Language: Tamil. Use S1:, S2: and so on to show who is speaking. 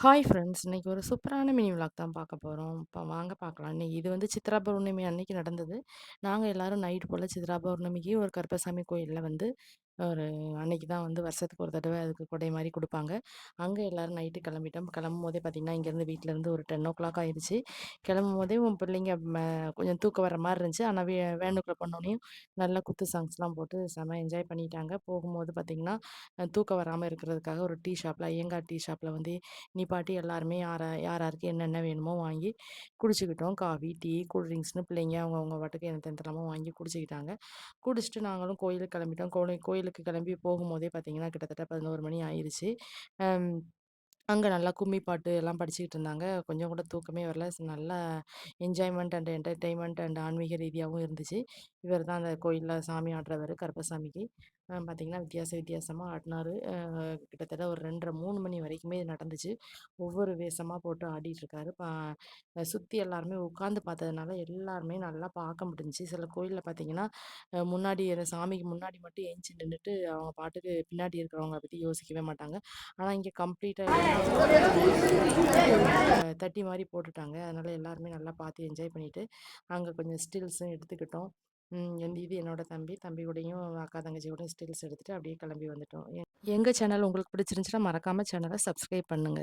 S1: Hi friends! இன்னைக்கு ஒரு சூப்பரான மினி விளாக் தான் பார்க்க போறோம். இப்ப வாங்க பார்க்கலாம். இது வந்து சித்ரா பௌர்ணமி அன்னைக்கு நடந்தது. நாங்க எல்லாரும் நைட் போல சித்ரா பௌர்ணமிக்கு ஒரு கருப்பசாமி கோயில்ல வந்து ஒரு அன்னைக்கு தான் வந்து வருஷத்துக்கு ஒரு தடவ அதுக்கு கொடை மாரி குடுப்பாங்க. அங்க எல்லாரும் நைட்டு கிளம்பிட்டோம். கிளம்பும்போதே பார்த்தீங்கன்னா, இங்கேருந்து வீட்லருந்து ஒரு 10:00 ஆயிருச்சு. கிளம்பும்போதே உன் பிள்ளைங்க கொஞ்சம் தூக்கம் வர மாரி இருந்துச்சு. ஆனா வேனுக்குள்ள போனோனயும் நல்லா குத்து சாங்ஸ்லாம் போட்டு செம என்ஜாய் பண்ணிட்டாங்க. போகும்போது பார்த்தீங்கன்னா, தூக்கம் வராம இருக்கிறதுக்காக ஒரு டீ ஷாப்ல ஐயங்கார் டீ ஷாப்ல வந்து நிப்பாட்டி எல்லாருமே யார் யாருக்கு என்னென்ன வேணுமோ வாங்கி குடிச்சுக்கிட்டோம். காஃபி, டீ, கூல் ட்ரிங்க்ஸ்னு பிள்ளைங்க அவங்கவங்க பாட்டுக்கு என்னத்தென்னமோ வாங்கி குடிச்சுக்கிட்டாங்க. குடிச்சிட்டு நாங்களும் கோயிலுக்கு கிளம்பிட்டோம். கோயிலுக்கு கிளம்பி போகும்போதே பார்த்தீங்கன்னா, கிட்டத்தட்ட 11 மணி ஆயிருச்சு. அம் அங்க நல்லா கும்மி பாட்டு எல்லாம் படிச்சுக்கிட்டு இருந்தாங்க. கொஞ்சம் கூட தூக்கமே வரல. நல்லா என்ஜாய்மெண்ட் அண்ட் என்டர்டெயின்மெண்ட் அண்ட் ஆன்மீக ரீதியாவும் இருந்துச்சு. இவர் தான் அந்த கோயில்ல சாமி ஆடுறவரு கருப்பசாமிக்கு. பார்த்தீங்கன்னா, வித்தியாசமா ஆடுனாரு. கிட்டத்தட்ட ஒரு 2:30, 3 மணி வரைக்குமே இது நடந்துச்சு. ஒவ்வொரு வேஷமா போட்டு ஆடிட்டுருக்காரு. சுத்தி எல்லாருமே உட்காந்து பார்த்ததுனால எல்லாருமே நல்லா பார்க்க முடிஞ்சுச்சு. சில கோயில்ல பார்த்தீங்கன்னா, முன்னாடி சாமிக்கு முன்னாடி மட்டும் எந்திச்சு நின்னுட்டு அவங்க பாட்டுக்கு பின்னாடி இருக்கிறவங்கள பத்தி யோசிக்கவே மாட்டாங்க. ஆனா, இங்க கம்ப்ளீட்டா எல்லாமே தட்டி மாரி போட்டுட்டாங்க. அதனால எல்லாருமே நல்லா பார்த்து என்ஜாய் பண்ணிட்டு, அங்க கொஞ்சம் ஸ்டில்ஸும் எடுத்துக்கிட்டோம். இது என்னோட தம்பி. தம்பி கூடயும் அக்கா, தங்கச்சி கூடயும் ஸ்டில்ஸ் எடுத்துட்டு அப்படியே கிளம்பி வந்துட்டோம். எங்க சேனல் உங்களுக்கு பிடிச்சிருந்துச்சுன்னா, மறக்காம சேனல சப்ஸ்கிரைப் பண்ணுங்க.